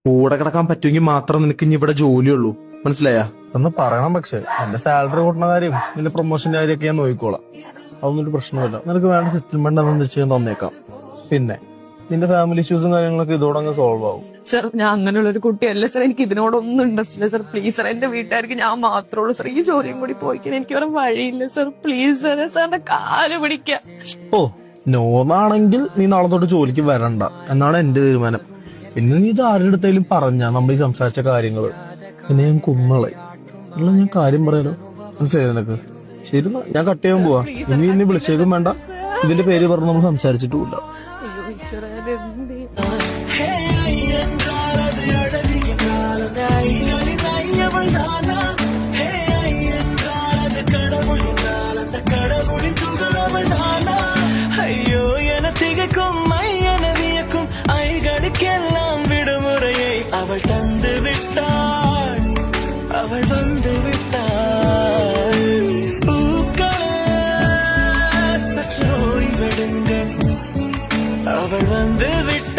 കൂടെ കിടക്കാൻ പറ്റുമെങ്കിൽ മാത്രം നിനക്ക് ഇനി ഇവിടെ ജോലിയുള്ളൂ, മനസ്സിലായാ? ഒന്ന് പറയണം. പക്ഷെ എന്റെ സാലറി കൂട്ടുന്ന കാര്യം നിന്റെ പ്രൊമോഷന്റെ കാര്യമൊക്കെ ഞാൻ നോക്കിക്കോളാം. അതൊന്നും ഒരു പ്രശ്നമില്ല. നിനക്ക് വേണ്ട സെറ്റിൽമെന്റ് അതൊന്നും വെച്ച് ഞാൻ തന്നേക്കാം. പിന്നെ നിന്റെ ഫാമിലി ഇഷ്യൂസും കാര്യങ്ങളൊക്കെ ഇതോടങ്ങ് സോൾവ് ആവും. സർ, ഞാൻ അങ്ങനെയുള്ള ഒരു കുട്ടിയല്ല സർ. എനിക്ക് ഇതിനോടൊന്നും ഇൻട്രസ്റ്റ് ഇല്ല സർ. പ്ലീസ് സർ, എന്റെ വീട്ടുകാർക്ക് ഞാൻ മാത്രമേ ഉള്ളൂ സർ. ഈ ജോലിയും കൂടി പോയിക്കാൻ എനിക്ക് വേറെ വഴിയില്ല സർ. പ്ലീസ് സർ, സാറിന്റെ കാല് പിടിക്കാം. ഓ, നോന്നാണെങ്കിൽ നീ നാളെ തൊട്ട് ജോലിക്ക് വരണ്ട എന്നാണ് എന്റെ തീരുമാനം. പിന്നെ നീ ഇത് ആരുടെ അടുത്തേലും പറഞ്ഞാ നമ്മൾ ഈ സംസാരിച്ച കാര്യങ്ങള് പിന്നെ ഞാൻ കുന്നളെ ഉള്ള ഞാൻ കാര്യം പറയാലോ, മനസ്സിലായി നിനക്ക്? ശരി, ഞാൻ കട്ട് ചെയ്യാൻ പോവാ. ഇനി എന്നെ വിളിച്ചേക്കും വേണ്ട. ഇതിന്റെ പേര് പറഞ്ഞ് നമ്മൾ സംസാരിച്ചിട്ടുമില്ല. അയ്യോ ഈശ്വരാ, ഇതെന്തേ? ஐயோ என திகைக்கும் மையன வியக்கும் ஐகளுக்கெல்லாம் விடுமுறையை அவள் தந்து விட்டாள், அவள் வந்து விட்டாள். பூக்களே சற்று ஓய்வெடுங்கள், அவள் வந்து விட்டாள்.